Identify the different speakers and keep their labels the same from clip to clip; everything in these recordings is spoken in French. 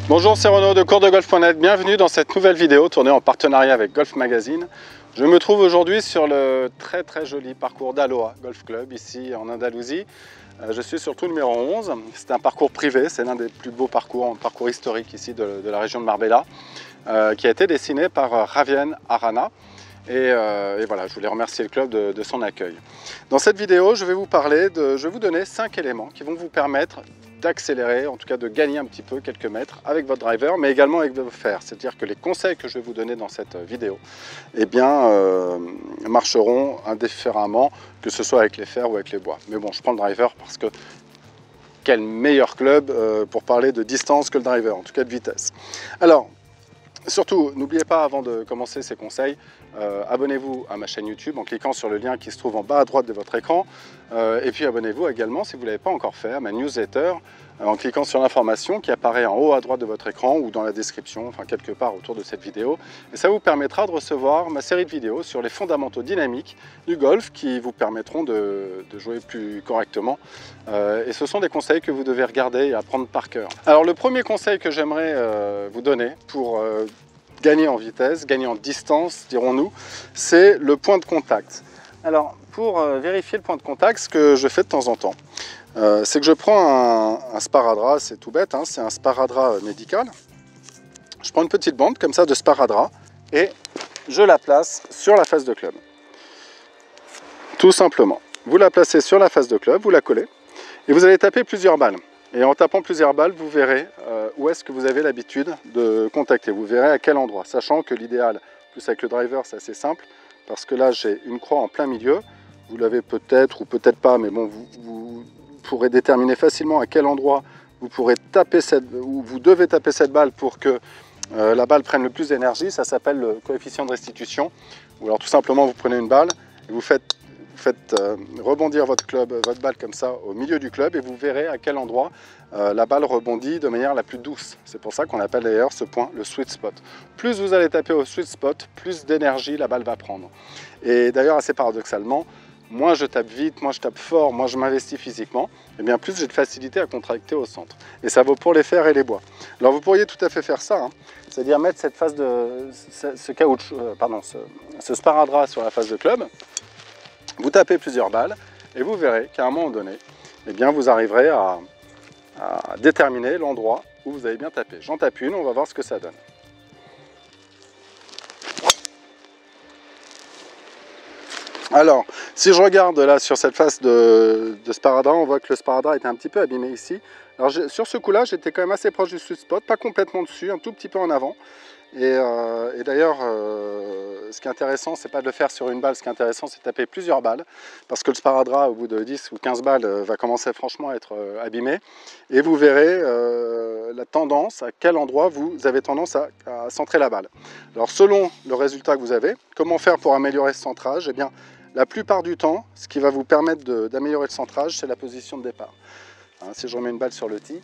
Speaker 1: Bonjour, c'est Renaud de coursdegolf.net. Bienvenue dans cette nouvelle vidéo tournée en partenariat avec Golf Magazine. Je me trouve aujourd'hui sur le très joli parcours d'Aloha Golf Club, ici en Andalousie. Je suis sur le trou numéro 11. C'est un parcours privé, c'est l'un des plus beaux parcours, un parcours historique ici de la région de Marbella, qui a été dessiné par Ravien Arana. Et voilà, je voulais remercier le club de son accueil. Dans cette vidéo, je vais vous donner 5 éléments qui vont vous permettre d'accélérer, en tout cas de gagner un petit peu quelques mètres avec votre driver, mais également avec vos fers. C'est-à-dire que les conseils que je vais vous donner dans cette vidéo marcheront indifféremment, que ce soit avec les fers ou avec les bois. Mais bon, je prends le driver parce que quel meilleur club pour parler de distance que le driver, en tout cas de vitesse. Alors, surtout, n'oubliez pas avant de commencer ces conseils, abonnez-vous à ma chaîne YouTube en cliquant sur le lien qui se trouve en bas à droite de votre écran. Et puis abonnez-vous également, si vous ne l'avez pas encore fait, à ma newsletter en cliquant sur l'information qui apparaît en haut à droite de votre écran ou dans la description, enfin quelque part autour de cette vidéo. Et ça vous permettra de recevoir ma série de vidéos sur les fondamentaux dynamiques du golf qui vous permettront de jouer plus correctement. Et ce sont des conseils que vous devez regarder et apprendre par cœur. Alors le premier conseil que j'aimerais vous donner pour gagner en vitesse, gagner en distance, dirons-nous, c'est le point de contact. Alors, pour vérifier le point de contact, ce que je fais de temps en temps, c'est que je prends un sparadrap, c'est tout bête, hein, c'est un sparadrap médical. Je prends une petite bande comme ça de sparadrap et je la place sur la face de club. Tout simplement. Vous la placez sur la face de club, vous la collez et vous allez taper plusieurs balles. Et en tapant plusieurs balles, vous verrez où est-ce que vous avez l'habitude de contacter. Vous verrez à quel endroit, sachant que l'idéal, plus avec le driver, c'est assez simple, parce que là, j'ai une croix en plein milieu. Vous l'avez peut-être ou peut-être pas, mais bon, vous pourrez déterminer facilement à quel endroit vous pourrez taper vous devez taper cette balle pour que la balle prenne le plus d'énergie. Ça s'appelle le coefficient de restitution. Ou alors tout simplement, vous prenez une balle et vous faites rebondir votre balle comme ça au milieu du club et vous verrez à quel endroit la balle rebondit de manière la plus douce. C'est pour ça qu'on appelle d'ailleurs ce point le sweet spot. Plus vous allez taper au sweet spot, plus d'énergie la balle va prendre. Et d'ailleurs assez paradoxalement, moins je tape vite, moins je tape fort, moins je m'investis physiquement, et bien plus j'ai de facilité à contracter au centre. Et ça vaut pour les fers et les bois. Alors vous pourriez tout à fait faire ça, hein, c'est-à-dire mettre cette face de ce sparadrap sur la face de club. Vous tapez plusieurs balles et vous verrez qu'à un moment donné, eh bien, vous arriverez à déterminer l'endroit où vous avez bien tapé. J'en tape une, on va voir ce que ça donne. Alors, si je regarde là sur cette face de sparadrap, on voit que le sparadrap était un petit peu abîmé ici. Alors sur ce coup-là, j'étais quand même assez proche du sweet spot, pas complètement dessus, un tout petit peu en avant. Et d'ailleurs, ce qui est intéressant, c'est pas de le faire sur une balle, ce qui est intéressant, c'est de taper plusieurs balles, parce que le sparadrap, au bout de 10 ou 15 balles, va commencer franchement à être abîmé. Et vous verrez la tendance, à quel endroit vous avez tendance à centrer la balle. Alors selon le résultat que vous avez, comment faire pour améliorer ce centrage? Eh bien, la plupart du temps, ce qui va vous permettre d'améliorer le centrage, c'est la position de départ. Hein, si je remets une balle sur le tee,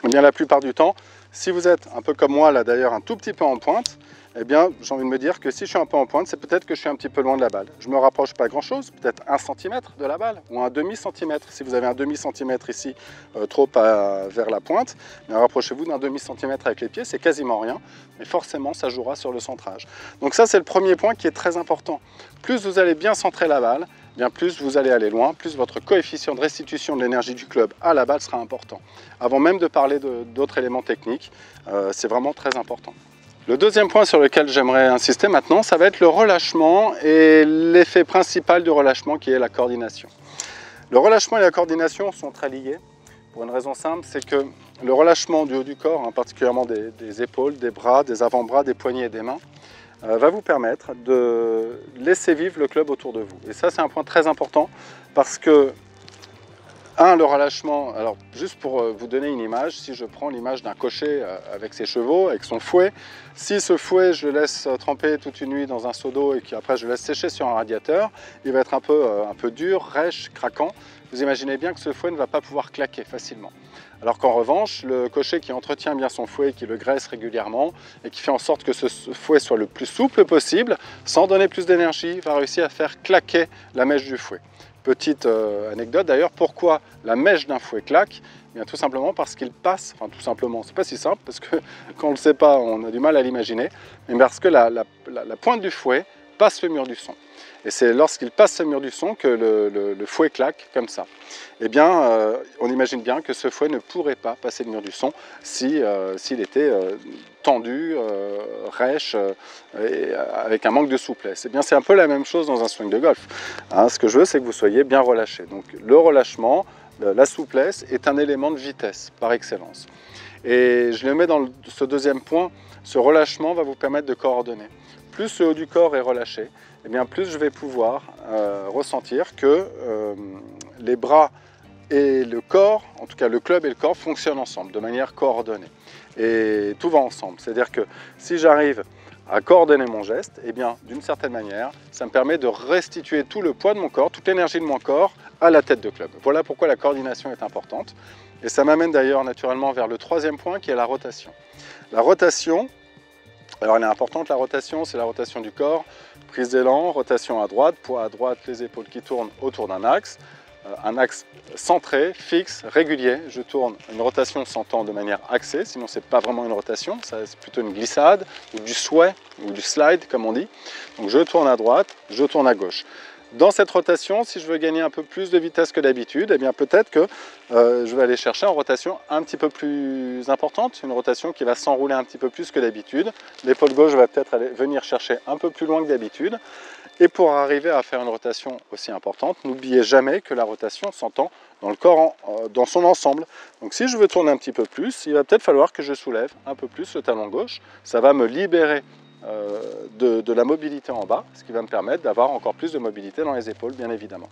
Speaker 1: eh bien la plupart du temps, si vous êtes un peu comme moi là d'ailleurs un tout petit peu en pointe, eh bien j'ai envie de me dire que si je suis un peu en pointe, c'est peut-être que je suis un petit peu loin de la balle. Je me rapproche pas grand chose, peut-être 1 cm de la balle ou un demi-centimètre. Si vous avez un demi-centimètre ici trop vers la pointe, rapprochez-vous d'un demi-centimètre avec les pieds, c'est quasiment rien, mais forcément ça jouera sur le centrage. Donc ça c'est le premier point qui est très important. Plus vous allez bien centrer la balle, bien plus vous allez aller loin, plus votre coefficient de restitution de l'énergie du club à la balle sera important. Avant même de parler d'autres éléments techniques, c'est vraiment très important. Le deuxième point sur lequel j'aimerais insister maintenant, ça va être le relâchement et l'effet principal du relâchement qui est la coordination. Le relâchement et la coordination sont très liés pour une raison simple, c'est que le relâchement du haut du corps, hein, particulièrement des épaules, des bras, des avant-bras, des poignets et des mains, va vous permettre de laisser vivre le club autour de vous. Et ça, c'est un point très important parce que, le relâchement, alors juste pour vous donner une image, si je prends l'image d'un cocher avec ses chevaux, avec son fouet, si ce fouet, je le laisse tremper toute une nuit dans un seau d'eau et qu'après je le laisse sécher sur un radiateur, il va être un peu dur, rêche, craquant. Vous imaginez bien que ce fouet ne va pas pouvoir claquer facilement. Alors qu'en revanche, le cocher qui entretient bien son fouet, qui le graisse régulièrement et qui fait en sorte que ce fouet soit le plus souple possible, sans donner plus d'énergie, va réussir à faire claquer la mèche du fouet. Petite anecdote d'ailleurs, pourquoi la mèche d'un fouet claque? Eh bien, tout simplement parce qu'il passe, enfin tout simplement, c'est pas si simple, parce que quand on ne le sait pas, on a du mal à l'imaginer, mais parce que la pointe du fouet passe le mur du son. Et c'est lorsqu'il passe le mur du son que le fouet claque comme ça. Eh bien, on imagine bien que ce fouet ne pourrait pas passer le mur du son s'il était tendu, rêche, et avec un manque de souplesse. Eh bien, c'est un peu la même chose dans un swing de golf. Hein, ce que je veux, c'est que vous soyez bien relâché. Donc, le relâchement, la souplesse est un élément de vitesse par excellence. Et je le mets dans ce deuxième point, ce relâchement va vous permettre de coordonner. Plus le haut du corps est relâché, eh bien plus je vais pouvoir ressentir que les bras et le corps, en tout cas le club et le corps, fonctionnent ensemble de manière coordonnée. Et tout va ensemble. C'est-à-dire que si j'arrive à coordonner mon geste, eh bien d'une certaine manière, ça me permet de restituer tout le poids de mon corps, toute l'énergie de mon corps à la tête de club. Voilà pourquoi la coordination est importante. Et ça m'amène d'ailleurs naturellement vers le troisième point qui est la rotation. La rotation, alors elle est importante, la rotation, c'est la rotation du corps, prise d'élan, rotation à droite, poids à droite, les épaules qui tournent autour d'un axe centré, fixe, régulier. Je tourne, une rotation s'entend de manière axée, sinon c'est pas vraiment une rotation, c'est plutôt une glissade, ou du sway, ou du slide comme on dit. Donc je tourne à droite, je tourne à gauche. Dans cette rotation, si je veux gagner un peu plus de vitesse que d'habitude, eh bien peut-être que je vais aller chercher une rotation un petit peu plus importante, une rotation qui va s'enrouler un petit peu plus que d'habitude. L'épaule gauche va peut-être venir chercher un peu plus loin que d'habitude. Et pour arriver à faire une rotation aussi importante, n'oubliez jamais que la rotation s'entend dans le corps, dans son ensemble. Donc si je veux tourner un petit peu plus, il va peut-être falloir que je soulève un peu plus le talon gauche. Ça va me libérer de la mobilité en bas, ce qui va me permettre d'avoir encore plus de mobilité dans les épaules, bien évidemment.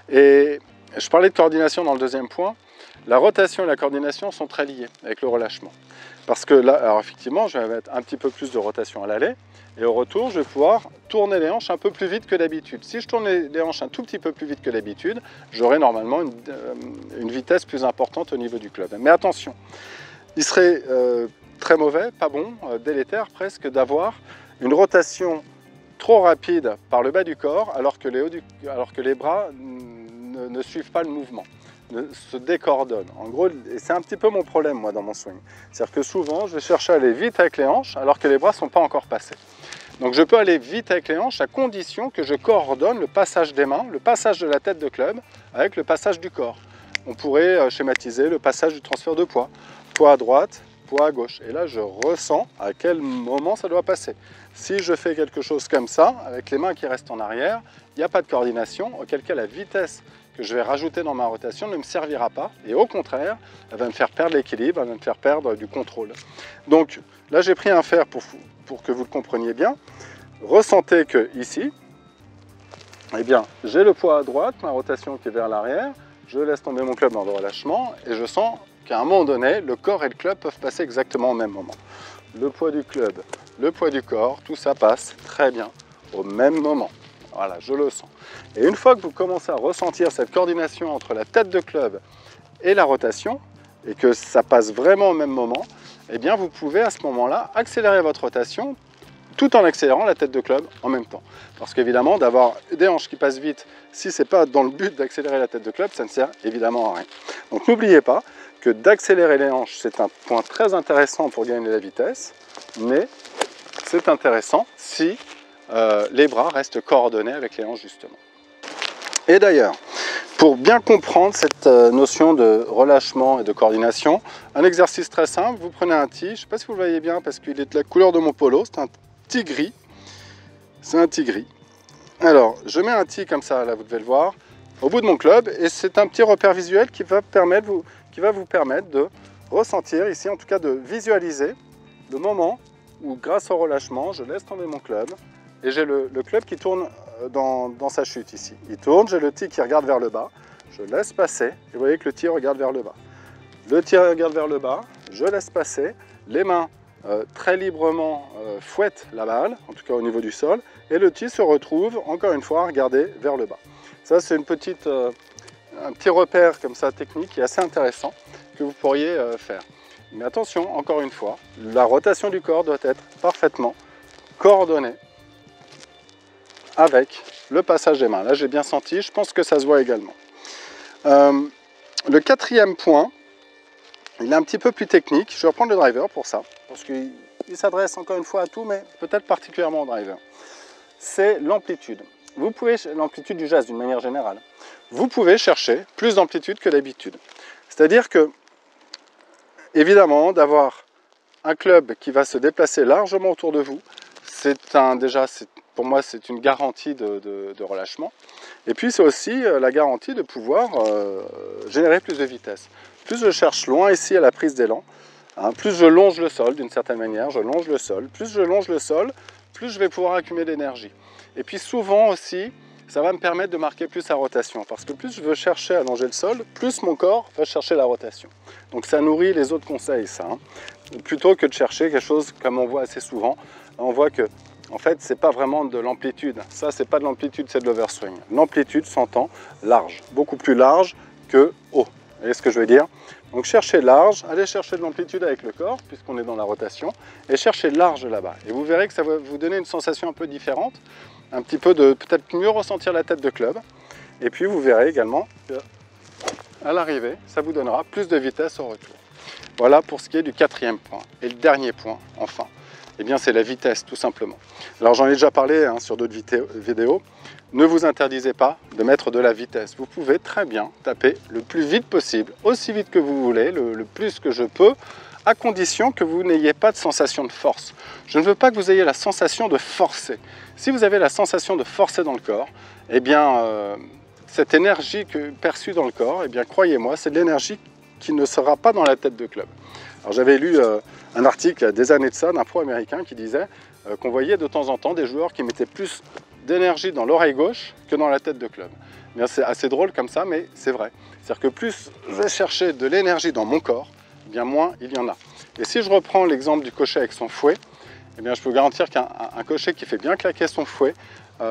Speaker 1: Et je parlais de coordination dans le deuxième point. La rotation et la coordination sont très liées avec le relâchement. Parce que là, alors effectivement, je vais mettre un petit peu plus de rotation à l'aller, et au retour, je vais pouvoir tourner les hanches un peu plus vite que d'habitude. Si je tourne les hanches un tout petit peu plus vite que d'habitude, j'aurai normalement une vitesse plus importante au niveau du club. Mais attention, il serait très mauvais, pas bon, délétère presque, d'avoir une rotation trop rapide par le bas du corps alors que les bras ne suivent pas le mouvement, se décoordonnent. En gros, c'est un petit peu mon problème moi dans mon swing. C'est-à-dire que souvent, je vais chercher à aller vite avec les hanches alors que les bras ne sont pas encore passés. Donc je peux aller vite avec les hanches à condition que je coordonne le passage des mains, le passage de la tête de club avec le passage du corps. On pourrait schématiser le passage du transfert de poids. Poids à droite, poids à gauche. Et là, je ressens à quel moment ça doit passer. Si je fais quelque chose comme ça, avec les mains qui restent en arrière, il n'y a pas de coordination, auquel cas la vitesse que je vais rajouter dans ma rotation ne me servira pas. Et au contraire, elle va me faire perdre l'équilibre, elle va me faire perdre du contrôle. Donc là, j'ai pris un fer pour que vous le compreniez bien. Ressentez que ici, eh bien, j'ai le poids à droite, ma rotation qui est vers l'arrière, je laisse tomber mon club dans le relâchement et je sens qu'à un moment donné, le corps et le club peuvent passer exactement au même moment. Le poids du club, le poids du corps, tout ça passe très bien au même moment. Voilà, je le sens. Et une fois que vous commencez à ressentir cette coordination entre la tête de club et la rotation, et que ça passe vraiment au même moment, eh bien vous pouvez à ce moment-là accélérer votre rotation tout en accélérant la tête de club en même temps. Parce qu'évidemment, d'avoir des hanches qui passent vite, si ce n'est pas dans le but d'accélérer la tête de club, ça ne sert évidemment à rien. Donc n'oubliez pas que d'accélérer les hanches, c'est un point très intéressant pour gagner de la vitesse, mais c'est intéressant si les bras restent coordonnés avec les hanches justement. Et d'ailleurs, pour bien comprendre cette notion de relâchement et de coordination, un exercice très simple, vous prenez un tee, je ne sais pas si vous le voyez bien parce qu'il est de la couleur de mon polo, c'est un tee gris, c'est un tee gris. Alors, je mets un tee comme ça, là vous devez le voir, au bout de mon club, et c'est un petit repère visuel qui va vous permettre de ressentir ici, en tout cas de visualiser le moment où grâce au relâchement, je laisse tomber mon club, et j'ai le club qui tourne dans sa chute ici. Il tourne, j'ai le tee qui regarde vers le bas, je laisse passer, et vous voyez que le tee regarde vers le bas. Le tee regarde vers le bas, je laisse passer, les mains très librement fouettent la balle, en tout cas au niveau du sol, et le tee se retrouve encore une fois à regarder vers le bas. Ça c'est un petit repère comme ça technique qui est assez intéressant que vous pourriez faire. Mais attention, encore une fois, la rotation du corps doit être parfaitement coordonnée avec le passage des mains. Là, j'ai bien senti, je pense que ça se voit également. Le quatrième point, il est un petit peu plus technique. Je vais reprendre le driver pour ça, parce qu'il s'adresse encore une fois à tout, mais peut-être particulièrement au driver. C'est l'amplitude. Vous pouvez, l'amplitude du geste d'une manière générale, vous pouvez chercher plus d'amplitude que d'habitude. C'est-à-dire que, évidemment, d'avoir un club qui va se déplacer largement autour de vous, pour moi, c'est une garantie de relâchement. Et puis, c'est aussi la garantie de pouvoir générer plus de vitesse. Plus je cherche loin ici à la prise d'élan, hein, plus je longe le sol d'une certaine manière, je longe le sol. Plus je longe le sol, plus je vais pouvoir accumuler d'énergie. Et puis souvent aussi, ça va me permettre de marquer plus la rotation. Parce que plus je veux chercher à longer le sol, plus mon corps va chercher la rotation. Donc ça nourrit les autres conseils, ça. Hein. Plutôt que de chercher quelque chose comme on voit assez souvent, on voit que en fait, c'est pas vraiment de l'amplitude. Ça, c'est pas de l'amplitude, c'est de l'overswing. L'amplitude s'entend large, beaucoup plus large que haut. Vous voyez ce que je veux dire? Donc cherchez large, allez chercher de l'amplitude avec le corps, puisqu'on est dans la rotation, et cherchez large là-bas. Et vous verrez que ça va vous donner une sensation un peu différente, un petit peu de peut-être mieux ressentir la tête de club. Et puis vous verrez également qu'à l'arrivée, ça vous donnera plus de vitesse au retour. Voilà pour ce qui est du quatrième point. Et le dernier point, enfin, eh bien c'est la vitesse tout simplement. Alors j'en ai déjà parlé hein, sur d'autres vidéos. Ne vous interdisez pas de mettre de la vitesse. Vous pouvez très bien taper le plus vite possible, aussi vite que vous voulez, le plus que je peux, à condition que vous n'ayez pas de sensation de force. Je ne veux pas que vous ayez la sensation de forcer. Si vous avez la sensation de forcer dans le corps, eh bien cette énergie perçue dans le corps, eh bien croyez-moi, c'est de l'énergie qui ne sera pas dans la tête de club. Alors j'avais lu un article il y a des années de ça d'un pro américain qui disait qu'on voyait de temps en temps des joueurs qui mettaient plus d'énergie dans l'oreille gauche que dans la tête de club. C'est assez drôle comme ça, mais c'est vrai. C'est-à-dire que plus je vais chercher de l'énergie dans mon corps, bien moins il y en a. Et si je reprends l'exemple du cocher avec son fouet, eh bien je peux garantir qu'un cocher qui fait bien claquer son fouet,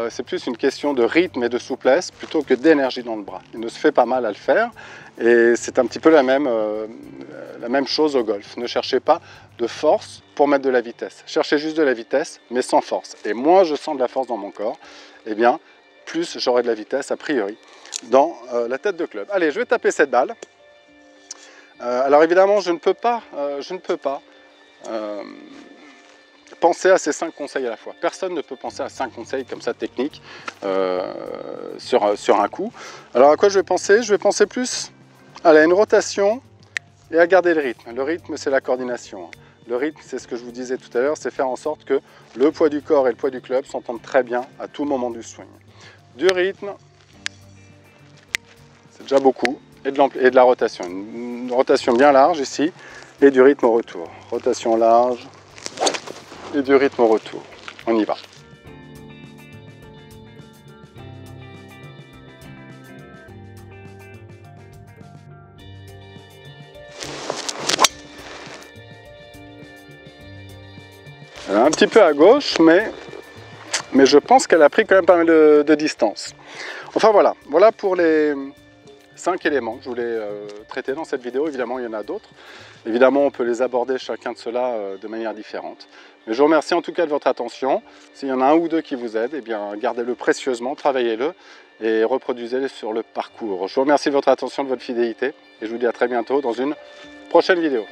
Speaker 1: c'est plus une question de rythme et de souplesse plutôt que d'énergie dans le bras. Il ne se fait pas mal à le faire et c'est un petit peu la même chose au golf. Ne cherchez pas de force pour mettre de la vitesse. Cherchez juste de la vitesse mais sans force. Et moins je sens de la force dans mon corps, eh bien plus j'aurai de la vitesse a priori dans la tête de club. Allez, je vais taper cette balle. Alors évidemment, je ne peux pas penser à ces 5 conseils à la fois. Personne ne peut penser à 5 conseils comme ça techniques sur un coup. Alors à quoi je vais penser? Je vais penser plus à une rotation et à garder le rythme. Le rythme, c'est la coordination. Le rythme, c'est ce que je vous disais tout à l'heure, c'est faire en sorte que le poids du corps et le poids du club s'entendent très bien à tout moment du swing. Du rythme, c'est déjà beaucoup, et de la rotation. Une rotation bien large ici, et du rythme au retour. Rotation large, et du rythme au retour. On y va. Elle est un petit peu à gauche, mais je pense qu'elle a pris quand même pas mal de distance. Enfin voilà, voilà pour les 5 éléments que je voulais traiter dans cette vidéo. Évidemment, il y en a d'autres. Évidemment, on peut les aborder chacun de ceux-là de manière différente. Mais je vous remercie en tout cas de votre attention. S'il y en a un ou deux qui vous aident, eh bien, gardez-le précieusement, travaillez-le et reproduisez-le sur le parcours. Je vous remercie de votre attention, de votre fidélité et je vous dis à très bientôt dans une prochaine vidéo.